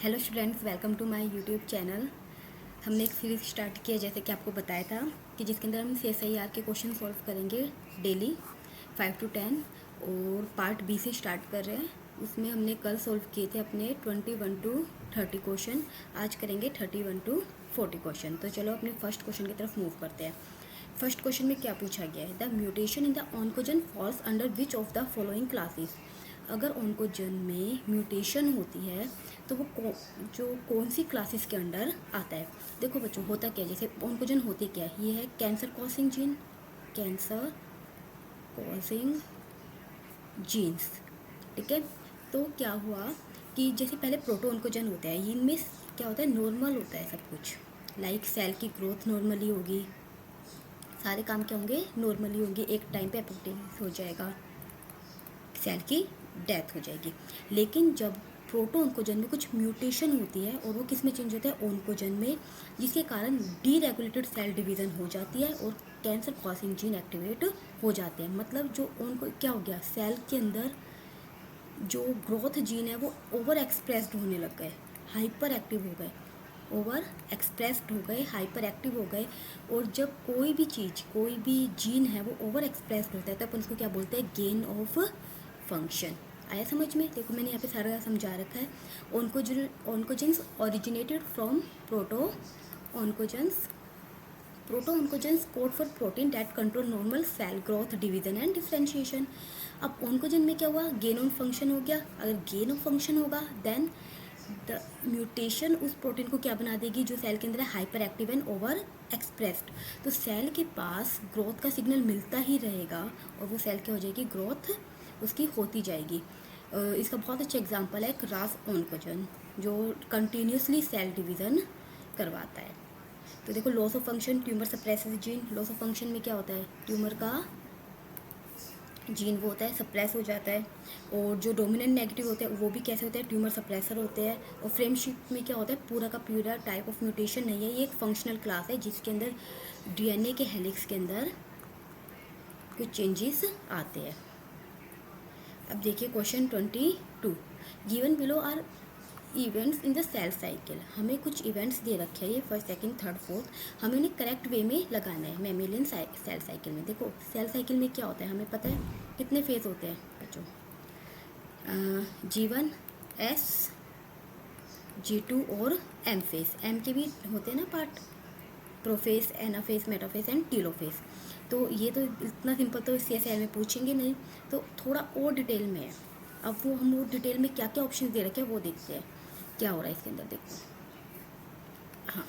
Hello students, welcome to my YouTube channel. हमने एक series start किया जैसे कि आपको बताया था कि जिसके अंदर हम CSIR के क्वेश्चन सॉल्व करेंगे डेली 5 to 10 और पार्ट बी से स्टार्ट कर रहे हैं। उसमें हमने कल सॉल्व किए थे अपने 21 to 30 क्वेश्चन। आज करेंगे 31 to 40 क्वेश्चन। तो चलो अपने फर्स्ट क्वेश्चन की तरफ मूव करते हैं। फर्स्ट क्वेश्चन में क्या पूछा गया है, the mutation in the oncogene falls under which of the following classes. अगर ऑन्कोजन में म्यूटेशन होती है तो वो कौन सी क्लासेस के अंडर आता है। देखो बच्चों, होता क्या है, जैसे ऑन्कोजन होते क्या है, ये है cancer causing gene, cancer causing genes. ठीक है, तो क्या हुआ कि जैसे पहले प्रोटो ऑन्कोजन होता है, इनमें क्या होता है, नॉर्मल होता है सब कुछ, लाइक सेल की ग्रोथ नॉर्मली होगी, सारे काम क्या होंगे, नॉर्मली होंगे। एक टाइम पे एपोप्टोसिस हो जाएगा, सेल की डेथ हो जाएगी। लेकिन जब प्रोटो ऑन्कोजन में कुछ म्यूटेशन होती है और वो किस में चेंज होता है, ऑन्कोजन में, जिसके कारण डीरेगुलेटेड सेल डिवीज़न हो जाती है और कैंसर कॉजिंग जीन एक्टिवेट हो जाते हैं। मतलब जो उनको क्या हो गया, सेल के अंदर जो ग्रोथ जीन है वो ओवर एक्सप्रेस्ड होने लग गए, हाइपर एक्टिव हो गए, ओवर एक्सप्रेस्ड हो गए, हाइपर एक्टिव हो गए। और जब कोई भी चीज़, कोई भी जीन है वो ओवर एक्सप्रेस्ड होता है तो अपन उसको क्या बोलते हैं, गेन ऑफ फंक्शन। आया समझ में? देखो मैंने यहाँ पे सारा समझा रखा है। Oncogenes originated from proto oncogenes. Proto oncogenes code for protein that control normal cell growth, division and differentiation. अब ऑन्कोजन में क्या हुआ, गेन ऑफ फंक्शन हो गया। अगर गेन ऑफ फंक्शन होगा देन द म्यूटेशन उस प्रोटीन को क्या बना देगी, जो सेल के अंदर है, hyper active and over expressed. तो सेल के पास ग्रोथ का सिग्नल मिलता ही रहेगा और वो सेल क्या हो जाएगी, ग्रोथ उसकी होती जाएगी। इसका बहुत अच्छा एग्जांपल है क्रास ऑन्कोजन, जो कंटिन्यूसली सेल डिवीज़न करवाता है। तो देखो, loss of function, tumour suppresses gene. Loss of function में क्या होता है, ट्यूमर का जीन वो होता है, सप्रेस हो जाता है। और जो डोमिनेंट नेगेटिव होते हैं वो भी कैसे होते हैं, ट्यूमर सप्रेसर होते हैं। और फ्रेमशिप में क्या होता है, पूरा का पूरा टाइप ऑफ म्यूटेशन नहीं है, ये एक फंक्शनल क्लास है जिसके अंदर DNA के हेलिक्स के अंदर कुछ चेंजेस आते हैं। अब देखिए question 22, given below are events in the cell cycle. हमें कुछ इवेंट्स दे रखे हैं, ये फर्स्ट सेकंड थर्ड फोर्थ, हमें उन्हें करेक्ट वे में लगाना है मैमेलियन सेल साइकिल में। देखो सेल साइकिल में क्या होता है, हमें पता है कितने फेज होते हैं बच्चों, G1, S, G2 और M फेज। M के भी होते हैं ना part, prophase, anaphase, metaphase and telophase. तो ये तो इतना सिंपल तो CSIR में पूछेंगे नहीं, तो थोड़ा और डिटेल में है। अब हम वो डिटेल में क्या क्या ऑप्शन दे रखे हैं वो देखते हैं क्या हो रहा है इसके अंदर। देखो, हाँ,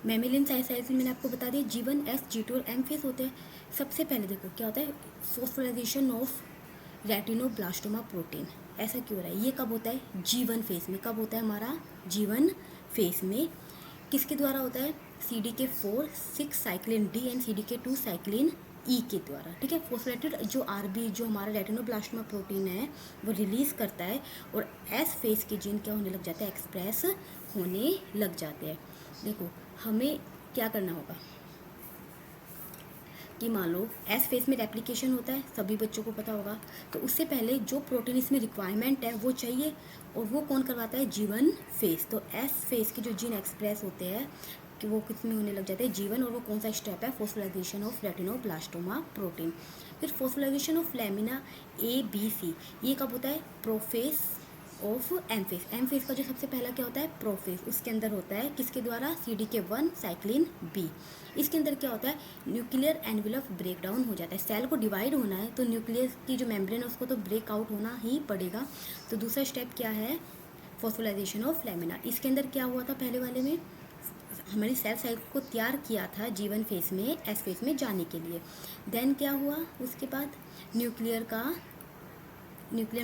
मैमेलियन साइकिल मैंने आपको बता दिया, G1, S, G2 और M फेस होते हैं। सबसे पहले देखो क्या होता है, फॉस्फोराइजेशन ऑफ रेटिनोब्लास्टोमा प्रोटीन। ऐसा क्यों हो रहा है, ये कब होता है, G1 फेस में। कब होता है हमारा, G1 फेस में। किसके द्वारा होता है, CDK4 6 cyclin D and CDK2 cyclin E के द्वारा। ठीक है, फॉस्फोरेटेड जो RB, जो हमारा रेटिनोब्लास्टोमा प्रोटीन है, वो रिलीज करता है और S फेस के जीन क्या होने लग जाते हैं, एक्सप्रेस होने लग जाते हैं। देखो हमें क्या करना होगा कि मान लो एस फेस में रेप्लिकेशन होता है, सभी बच्चों को पता होगा। तो उससे पहले जो प्रोटीन इसमें रिक्वायरमेंट है वो चाहिए, और वो कौन करवाता है, G1 फेस। तो एस फेस के जो जीन एक्सप्रेस होते हैं कि वो किस में होने लग जाते हैं, G1। और वो कौन सा स्टेप है, फॉस्फोराइजेशन ऑफ रेटिनोब्लास्टोमा प्रोटीन। फिर फॉस्फोराइजेशन ऑफ लैमिना ABC, ये कब होता है, prophase of M phase. M phase का जो सबसे पहला क्या होता है, प्रोफेस, उसके अंदर होता है किसके द्वारा, CDK1 साइक्लिन B। इसके अंदर क्या होता है, न्यूक्लियर एनवेलप ब्रेक डाउन हो जाता है। सेल को डिवाइड होना है तो न्यूक्लियस की जो मेम्ब्रेन है उसको तो ब्रेक आउट होना ही पड़ेगा। तो दूसरा स्टेप क्या है, फॉस्फोराइजेशन ऑफ लैमिना। इसके अंदर क्या हुआ था, पहले वाले में हमारी सेल साइकिल को तैयार किया था G1 फेस में एस फेस में जाने के लिए। देन क्या हुआ, उसके बाद न्यूक्लियर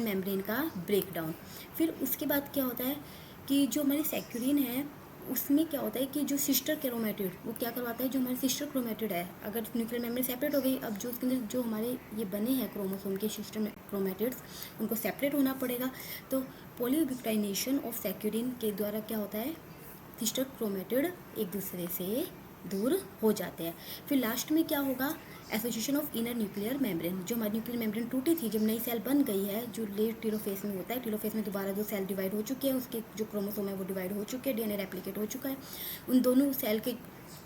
मेम्ब्रेन का ब्रेक डाउन। फिर उसके बाद क्या होता है कि जो हमारी सेक्यूरिन है उसमें क्या होता है कि जो सिस्टर क्रोमेटिड वो क्या करवाता है, जो हमारी सिस्टर क्रोमेटिड है, अगर न्यूक्लियर मेम्ब्रेन सेपरेट हो गई, अब जो उसके अंदर जो हमारे ये बने हैं क्रोमोसोम के सिस्टर क्रोमेटिड्स, उनको सेपरेट होना पड़ेगा। तो पॉलीब्यूटाइनेशन ऑफ सेक्यूरिन के द्वारा क्या होता है, सिस्टर क्रोमेटिड एक दूसरे से दूर हो जाते हैं। फिर लास्ट में क्या होगा, association of inner nuclear membrane, जो हमारी न्यूक्लियर मेम्ब्रेन टूटी थी, जब नई सेल बन गई है, जो लेट टीलोफेज में होता है, टीलोफेज में दोबारा जो सेल डिवाइड हो चुके हैं, उसके जो क्रोमोसोम है वो डिवाइड हो चुके हैं, डीएनए रेप्लिकेट हो चुका है, उन दोनों सेल के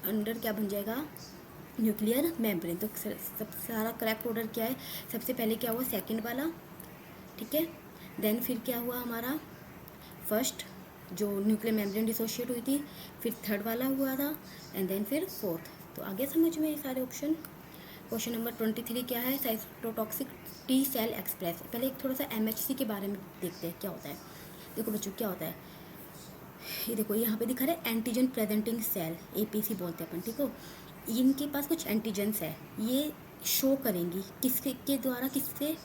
अंदर क्या बन जाएगा, न्यूक्लियर मेम्ब्रेन। तो सब सारा करेक्ट ऑर्डर क्या है, सबसे पहले क्या हुआ, सेकंड वाला, ठीक है, देन फिर क्या हुआ हमारा, फर्स्ट जो न्यूक्लियर मेम्ब्रेन डिसोशिएट हुई थी, फिर थर्ड वाला हुआ था, एंड देन फिर फोर्थ। तो आगे समझ में ये सारे ऑप्शन। क्वेश्चन नंबर 23 क्या है, साइटोटॉक्सिक टी सेल एक्सप्रेस। पहले एक थोड़ा सा एमएचसी के बारे में देखते हैं क्या होता है। देखो बच्चों क्या होता है, ये देखो यहाँ पे दिखा रहा है एंटीजन प्रेजेंटिंग सेल, एपीसी बोलते हैं अपन, ठीक हो। इनके पास कुछ एंटीजन्स है, ये शो करेंगी किसके के द्वारा, किससे,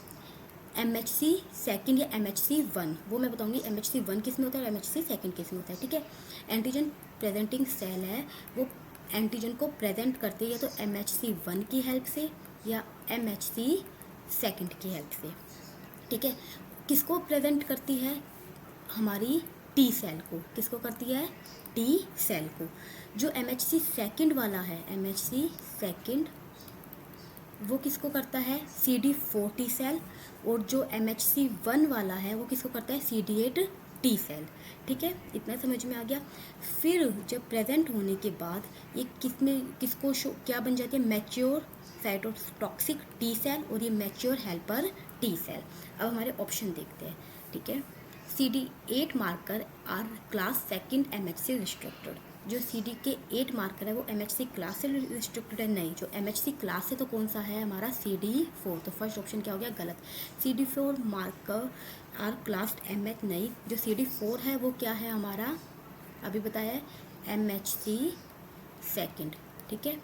एमएचसी सेकंड या एमएचसी वन, वो मैं बताऊंगी एमएचसी वन किस में होता है और एमएचसी सेकंड किस में होता है, ठीक है। एंटीजन प्रेजेंटिंग सेल है, वो एंटीजन को प्रेजेंट करते हैं या तो एमएचसी वन की हेल्प से या एमएचसी सेकंड की हेल्प से, ठीक है। किसको प्रेजेंट करती है, हमारी टी सेल को, किसको करती है, टी सेल को। जो एमएचसी सेकंड वाला है, एमएचसी सेकंड, वो किसको करता है, CD4 टी सेल, और जो MHC1 वाला है वो किसको करता है, CD8 टी सेल, ठीक है। इतना समझ में आ गया। फिर जब प्रेजेंट होने के बाद ये किसको शो क्या बन जाती है, मैच्योर साइटोटॉक्सिक टी सेल और ये मैच्योर हेल्पर टी सेल। अब हमारे ऑप्शन देखते हैं, ठीक है। CD8 marker are class second MHC restricted, जो CD के 8 मार्कर है वो MHC क्लास से रिस्ट्रिक्टेड है, नहीं। जो MHC क्लास है तो कौन सा है हमारा, CD4। तो फर्स्ट ऑप्शन क्या हो गया, गलत। CD4 marker are class MH, नहीं। जो CD4 है वो क्या है हमारा, अभी बताया है, MHC सेकंड, ठीक है।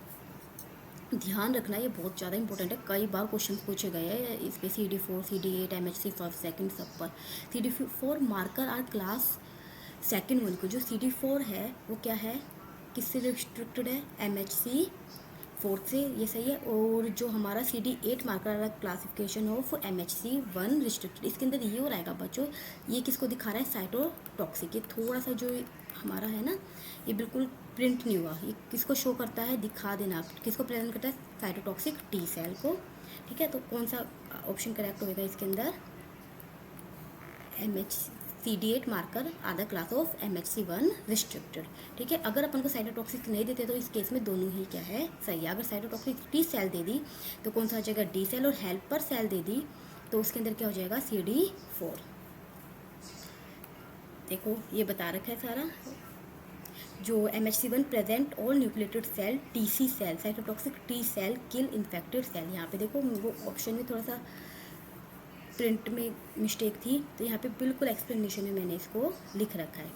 ध्यान रखना ये बहुत ज़्यादा इंपॉर्टेंट है, कई बार क्वेश्चन पूछे गए हैं इस पे, CD4 CD8 MHC first second सब पर। CD4 marker are class second one को, जो CD4 है वो क्या है, किससे रिस्ट्रिक्टेड है, MHC फोर्थ से, ये सही है। और जो हमारा CD8 marker classification of MHC1 restricted, इसके अंदर ये हो रहेगा बच्चों, ये किसको दिखा रहा है, साइटोटॉक्सिक। ये थोड़ा सा जो हमारा है ना, ये बिल्कुल प्रिंट नहीं हुआ, ये किसको शो करता है, दिखा देना आप, किसको प्रेजेंट करता है, साइटोटॉक्सिक टी सेल को, ठीक है। तो कौन सा ऑप्शन करेक्ट होगा इसके अंदर, CD8 मार्कर आधा क्लास ऑफ MHC1 रिस्ट्रिक्टेड, ठीक है। अगर अपन को साइटोटॉक्सिक नहीं देते तो इस केस में दोनों ही क्या है, सही है। अगर साइटोटॉक्सिक टी सेल दे दी तो कौन सा हो जाएगा, डी सेल, और हेल्पर सेल दे दी तो उसके अंदर क्या हो जाएगा, CD4। देखो ये बता रखा है सारा, जो MHC1 present all nucleated cell, TC cell, cytotoxic T cell kill infected cell. यहाँ पे देखो वो ऑप्शन में थोड़ा सा प्रिंट में मिस्टेक थी, तो यहाँ पे बिल्कुल एक्सप्लेनेशन में मैंने इसको लिख रखा है।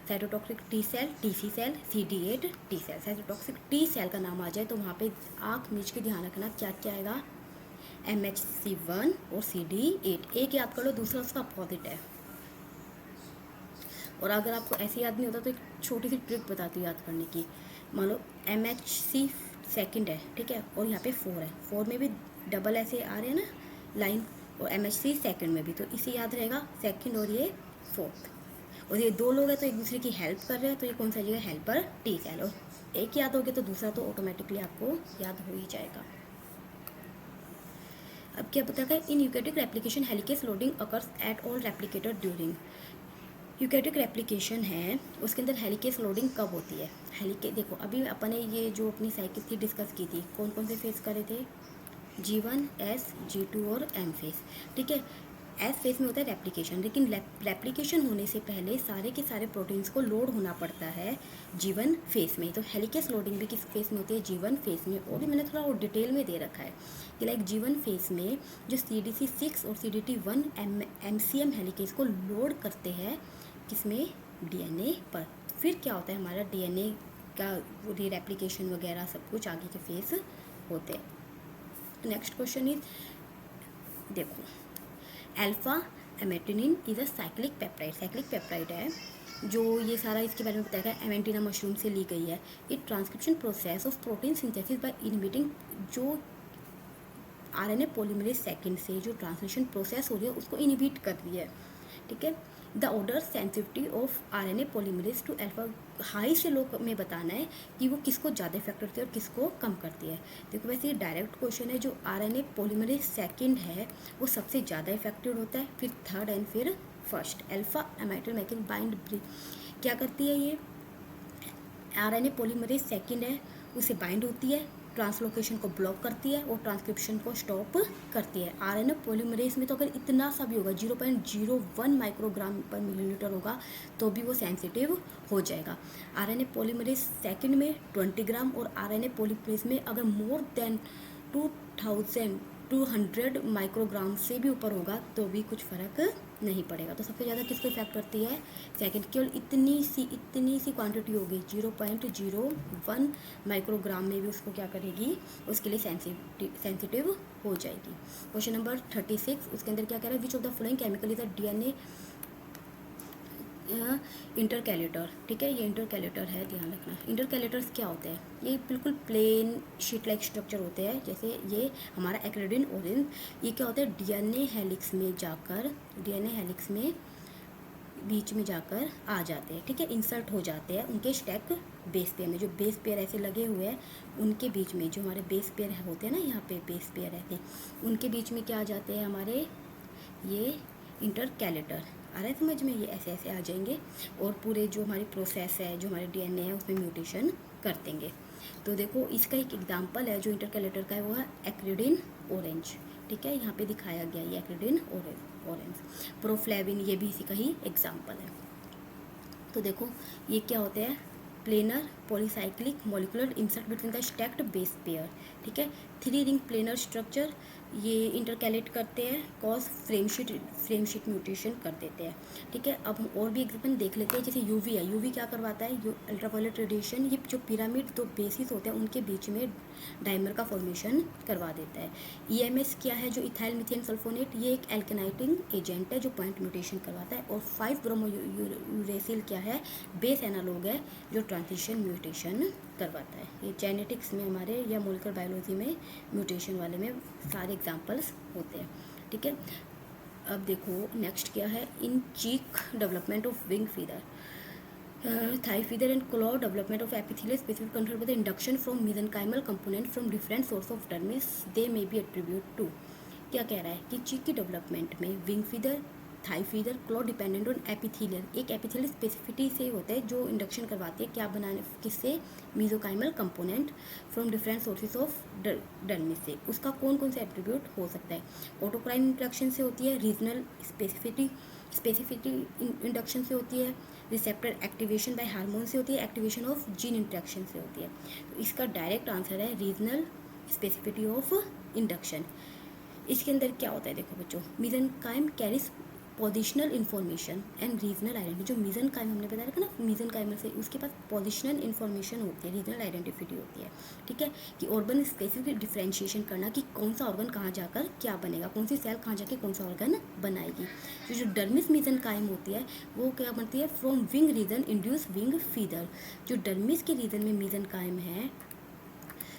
Cytotoxic T cell, TC cell, CD8 T cell. Cytotoxic T cell का नाम आ जाए तो वहाँ पे आँख मीच के ध्यान रखना क्या क्या आएगा, MHC1 और CD8। एक याद कर लो, दूसरा उसका अपोजिट है। और अगर आपको ऐसे याद नहीं होता तो एक छोटी सी ट्रिक बताती हूँ याद करने की। मान लो MHC सेकंड है, ठीक है, और यहाँ पे 4 है, 4 में भी डबल ऐसे आ रहे हैं ना लाइन, और MHC सेकंड में भी, तो इसे याद रहेगा सेकंड और ये फोर्थ, और ये दो लोग हैं तो एक दूसरे की हेल्प कर रहे हैं, तो ये कौन सा जगह, हेल्पर टी सेल। और एक याद हो गया तो दूसरा तो ऑटोमेटिकली आपको याद हो ही जाएगा। अब क्या पता है, in eukaryotic replication helicase loading occurs at all replicator during. Eukaryotic replication है उसके अंदर हेलिकेस लोडिंग कब होती है, देखो अभी अपन ने ये जो अपनी साइकिल थी डिस्कस की थी, कौन कौन से फेज करे थे, G1, S, G2 और M फेज, ठीक है। एस फेज में होता है रेप्लिकेशन, लेकिन रेप्लिकेशन होने से पहले सारे के सारे प्रोटीन्स को लोड होना पड़ता है G1 फेज में। तो हेलिकेस लोडिंग भी किस फेज में होती है, G1 फेज में। और भी मैंने थोड़ा और डिटेल में दे रखा है कि लाइक G1 फेज में जो CDC6 और CDT1 MCM हेलिकेस को लोड करते हैं किसमें, DNA पर। फिर क्या होता है, हमारा DNA का रेप्लिकेशन वगैरह सब कुछ आगे के फेज होते हैं। नेक्स्ट क्वेश्चन इज, देखो alpha amanitin is a cyclic peptide, cyclic peptide है जो ये सारा इसके बारे में बताया गया, एमेंटिना मशरूम से ली गई है। It transcription process of protein synthesis by inhibiting, जो RNA पॉलीमरेज सेकंड से जो ट्रांसलेशन प्रोसेस हो रही है उसको इनहिबिट कर रही है, ठीक है। The order sensitivity of RNA polymerase two alpha, high से लो में बताना है कि वो किसको ज़्यादा इफेक्ट करती है और किसको कम करती है। देखो वैसे ये डायरेक्ट क्वेश्चन है, जो आरएनए पॉलीमरेज सेकंड है वो सबसे ज़्यादा इफेक्टिव होता है, फिर थर्ड एंड फिर फर्स्ट। अल्फा एमाइलोमैकिन बाइंड क्या करती है, ये आरएनए पॉलीमरेज सेकंड है, उसे बाइंड होती है, ट्रांसलोकेशन को ब्लॉक करती है और ट्रांसक्रिप्शन को स्टॉप करती है। आरएनए पॉलीमरेज में तो अगर इतना सा भी होगा 0.01 माइक्रोग्राम पर मिलीलीटर होगा तो भी वो सेंसिटिव हो जाएगा। आरएनए पॉलीमरेज सेकंड में 20 ग्राम और आरएनए पॉलीमरेज में अगर मोर देन 2200 माइक्रोग्राम से भी ऊपर होगा तो भी कुछ फ़र्क नहीं पड़ेगा। तो सबसे ज़्यादा किसको इफेक्ट करती है, सेकंड। केवल इतनी सी क्वांटिटी होगी 0.01 माइक्रोग्राम में भी उसको क्या करेगी, उसके लिए सेंसिटिव हो जाएगी। क्वेश्चन नंबर 36, उसके अंदर क्या कह रहा है, which of the following chemical is the DNA intercalator. ठीक है, ये इंटरकैलेटर है, ध्यान रखना। इंटरकैलेटर्स क्या होते हैं, ये बिल्कुल प्लेन शीट लाइक स्ट्रक्चर होते हैं, जैसे ये हमारा एक्रिडिन ओरिन। ये क्या होता है, डीएनए हेलिक्स में बीच में जाकर आ जाते हैं। ठीक है, इंसर्ट हो जाते हैं उनके स्टैक बेस पेयर में। जो बेस पेयर ऐसे लगे हुए हैं उनके बीच में, जो हमारे बेस पेयर होते हैं ना, यहाँ पे बेस पेयर रहते हैं, उनके बीच में क्या आ जाते हैं हमारे ये इंटरकैलेटर। आ रहा है समझ में, ये ऐसे ऐसे आ जाएंगे और पूरे जो हमारी प्रोसेस है, जो हमारे डीएनए है उसमें म्यूटेशन कर देंगे। तो देखो इसका एक एग्जांपल है जो इंटरकैलेटर का है, वो है एक्रिडिन ऑरेंज। ठीक है, यहाँ पे दिखाया गया ये एक्रिडिन ऑरेंज। प्रोफ्लेविन, ये भी इसी का ही एग्जाम्पल है। तो देखो ये क्या होते हैं, planar polycyclic molecular insert between the stacked base pair. ठीक है, 3 रिंग प्लेनर स्ट्रक्चर ये इंटरकैलेट करते हैं, कॉज फ्रेम शीट म्यूटेशन कर देते हैं। ठीक है, अब हम और भी एग्जाम्पल देख लेते हैं। जैसे यूवी है, यूवी क्या करवाता है, अल्ट्रावायलेट रेडिएशन, ये जो पिरामिड 2 बेसिस होते हैं उनके बीच में डाइमर का फॉर्मेशन करवा देता है। ईएमएस क्या है, जो इथाइल मीथेन सल्फोनेट, ये एक एल्केनाइटिंग एजेंट है जो पॉइंट म्यूटेशन करवाता है। और 5 ब्रोमो यूरेसिल क्या है, बेस एनालॉग है जो ट्रांजिशन म्यूटेशन करवाता है। ये जेनेटिक्स में हमारे या मोलिकुलर बायोलॉजी में म्यूटेशन वाले में सारे एग्जांपल्स होते हैं। ठीक है, अब देखो नेक्स्ट क्या है, in chick development of wing feather, thigh feather and claw development of epithelial specific control by the induction from mesenchymal component from different source of dermis they may be attribute to. क्या कह रहा है कि chick की development में wing feather, thigh feather, claw dependent on epithelial, एक epithelial specificity से होता है जो इंडक्शन करवाती है क्या बनाने, किससे, mesenchymal component from different sources of dermis से। उसका कौन कौन सा एट्रीब्यूट हो सकता है, ऑटोक्राइन इंडक्शन से होती है, रीजनल स्पेसिफिटी इंडक्शन से होती है, रिसेप्टर एक्टिवेशन बाय हार्मोन से होती है, एक्टिवेशन ऑफ जीन इंट्रैक्शन से होती है। तो इसका डायरेक्ट आंसर है रीजनल स्पेसिफिटी ऑफ इंडक्शन। इसके अंदर क्या होता है, देखो बच्चों, mesenchyme carries positional information and regional identity. जो मेसेनकाइम हमने बताया था ना, मेसेनकाइमल से उसके पास पोजिशनल इन्फॉर्मेशन होती है, रीजनल आइडेंटिटी होती है। ठीक है, कि ऑर्गन स्पेसिफिक डिफ्रेंशिएशन करना कि कौन सा ऑर्गन कहाँ जाकर क्या बनेगा, कौन सी सेल कहाँ जाके कौन सा ऑर्गन बनाएगी। तो जो डर्मिस मेसेनकाइम होती है वो क्या बनती है, from wing region induce wing feather. जो डर्मिस के रीजन में मेसेनकाइम है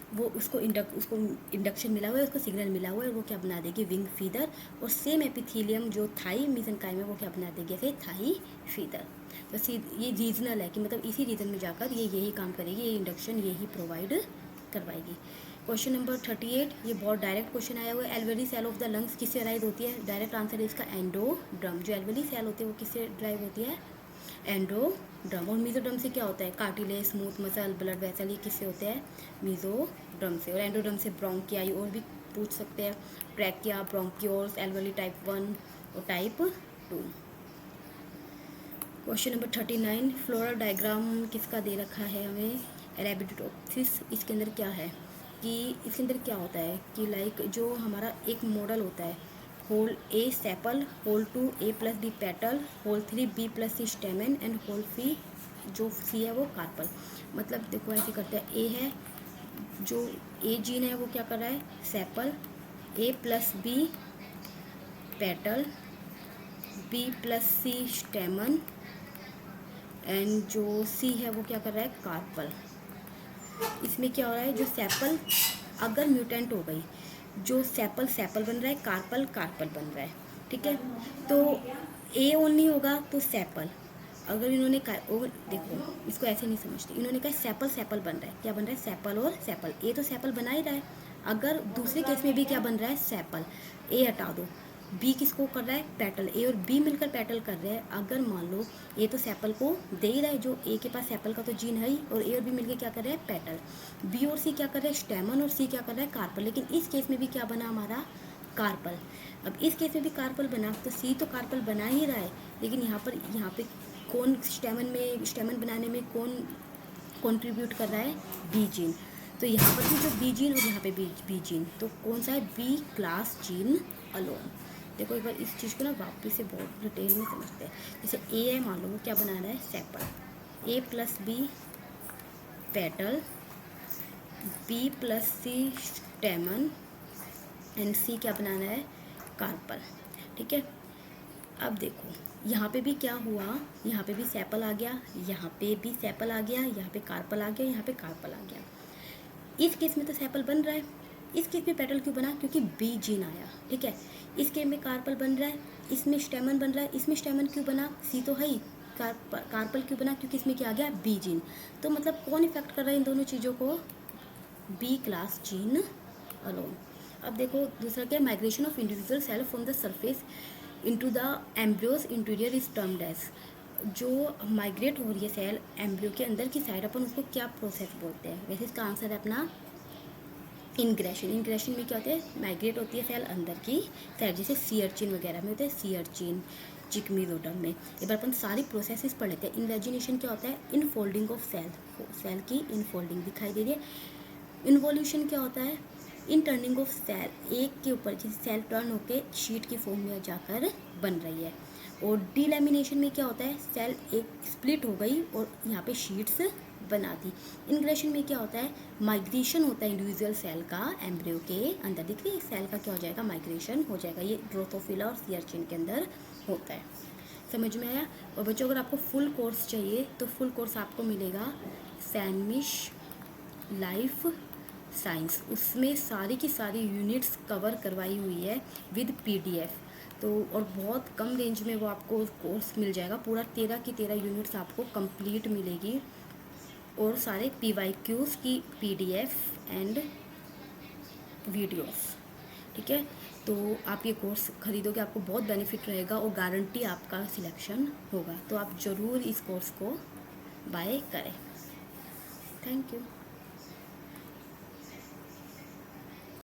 वो उसको इंडक्शन मिला हुआ है, उसको सिग्नल मिला हुआ है, वो क्या बना देगी, विंग फीदर। और सेम एपिथेलियम जो थाई मेसेनकाइम है वो क्या बना देगी, ऐसे थाई फीदर। तो ये रीजनल है कि मतलब इसी रीजन में जाकर ये यही काम करेगी, ये इंडक्शन यही प्रोवाइड करवाएगी। क्वेश्चन नंबर 38, ये बहुत डायरेक्ट क्वेश्चन आया हुआ है, alveolar cell of the lungs किससे अराइज होती है। डायरेक्ट आंसर है इसका एंडोड्रम। जो एल्वेली सेल होती है वो किससे ड्राइव होती है, एंडोड्रम। और मीजोड्रम से क्या होता है, cartilage, smooth muscle, blood vessel, ये किससे होते हैं, मीजोड्रम से। और एंडोड्रम से ब्रोंकिया, और भी पूछ सकते हैं, ट्रैकिया, ब्रोंकियोल्स, एल्वेली टाइप 1 और type 2। Question number 39, floral diagram किसका दे रखा है हमें, अरेबिडोप्सिस। इसके अंदर क्या है कि इसके अंदर क्या होता है कि लाइक जो हमारा एक मॉडल होता है, whorl A sepal, whorl 2 A plus B petal, whorl 3 B plus C stamen and whorl C, जो सी है वो कार्पल। मतलब देखो ऐसे करते हैं, ए है जो ए जीन है वो क्या कर रहा है, sepal, A plus B petal, B plus C stamen and जो सी है वो क्या कर रहा है, कार्पल। इसमें क्या हो रहा है, जो सेपल अगर म्यूटेंट हो गई, जो सेपल बन रहा है, कार्पल बन रहा है। ठीक है, तो ए ओनली होगा तो सेपल। अगर इन्होंने कहा, और देखो इसको ऐसे नहीं समझते, इन्होंने कहा सेपल सेपल बन रहा है, क्या बन रहा है, सेपल और सेपल, ए तो सेपल बना ही रहा है। अगर दूसरे केस में भी क्या बन रहा है, सेपल, ए हटा दो, बी किसको कर रहा है, पेटल, ए और बी मिलकर पेटल कर रहे हैं। अगर मान लो ए तो सेपल को दे ही रहा है, जो ए के पास सेपल का तो जीन है ही, और ए और बी मिलकर क्या कर रहे हैं, पेटल। बी और सी क्या कर रहे हैं, स्टेमन, और सी क्या कर रहा है, कार्पल। लेकिन इस केस में भी क्या बना हमारा, कार्पल। अब इस केस में भी कार्पल बना, तो सी तो कार्पल बना ही रहा है, लेकिन यहाँ पे कौन स्टेमन बनाने में कौन कंट्रीब्यूट कर रहा है, बी जीन। तो यहाँ पर भी जो बी जीन और यहाँ पे बी जीन, तो कौन सा है, बी क्लास जीन अलोन। देखो एक बार इस चीज़ को ना वापस से बहुत डिटेल में समझते हैं। जैसे ए है, मान लो वो क्या बना रहा है, sepal, A plus B petal, B plus C stamen, and C क्या बनाना है, कार्पल। ठीक है। अब देखो यहाँ पे भी क्या हुआ, यहाँ पे भी सेपल आ गया, यहाँ पे भी सेपल आ गया, यहाँ पे कार्पल आ गया, यहाँ पे कार्पल आ गया। इस केस में तो सेपल बन रहा है, इस केस में पेटल क्यों बना, क्योंकि बी जीन आया। ठीक है। इस केस में कार्पल बन रहा है, इसमें स्टेमन बन रहा है, इसमें स्टेमन क्यों बना, सी तो है ही, कार्पल क्यों बना, क्योंकि इसमें क्या आ गया, बी जीन। तो मतलब कौन इफेक्ट कर रहा है इन दोनों चीज़ों को, बी क्लास जीन अलोन। अब देखो दूसरा क्या, migration of individual cell from the surface into the embryo's interior is termed as. जो माइग्रेट हो रही है सेल एम्ब्रियो के अंदर की साइड, अपन उसको क्या प्रोसेस बोलते हैं, वैसे इसका आंसर है अपना इनग्रेशन। इनग्रेशन में क्या होता है, माइग्रेट होती है सेल अंदर की साइड, जैसे सी अर्चिन वगैरह में होता है, सी अर्चिन, चिकमीजोडम में। एक बार अपन सारी प्रोसेसेस पढ़ लेते हैं। इन्वेजिनेशन क्या होता है, इनफोल्डिंग ऑफ सेल, सेल की इनफोल्डिंग दिखाई दे रही है। इन्वोल्यूशन क्या होता है, इन टर्निंग ऑफ सेल, एक के ऊपर जैसे सेल टर्न होकर शीट की फॉर्म में जाकर बन रही है। और डीलैमिनेशन में क्या होता है, सेल एक स्प्लिट हो गई और यहाँ पे शीट्स बना दी। इनग्रेशन में क्या होता है, माइग्रेशन होता है इंडिविजुअल सेल का एम्ब्रियो के अंदर, दिख रही है सेल का क्या हो जाएगा, माइग्रेशन हो जाएगा। ये ड्रोसोफिला और सियरचिन के अंदर होता है। समझ में आया। और बच्चों अगर आपको फुल कोर्स चाहिए तो फुल कोर्स आपको मिलेगा सैनमिश लाइफ साइंस, उसमें सारी की सारी यूनिट्स कवर करवाई हुई है विद पीडीएफ। तो और बहुत कम रेंज में वो आपको कोर्स मिल जाएगा, पूरा 13 की 13 यूनिट्स आपको कंप्लीट मिलेगी, और सारे PYQs की PDF एंड वीडियोस। ठीक है। तो आप ये कोर्स खरीदोगे, आपको बहुत बेनिफिट रहेगा और गारंटी आपका सिलेक्शन होगा। तो आप ज़रूर इस कोर्स को बाय करें। Thank you.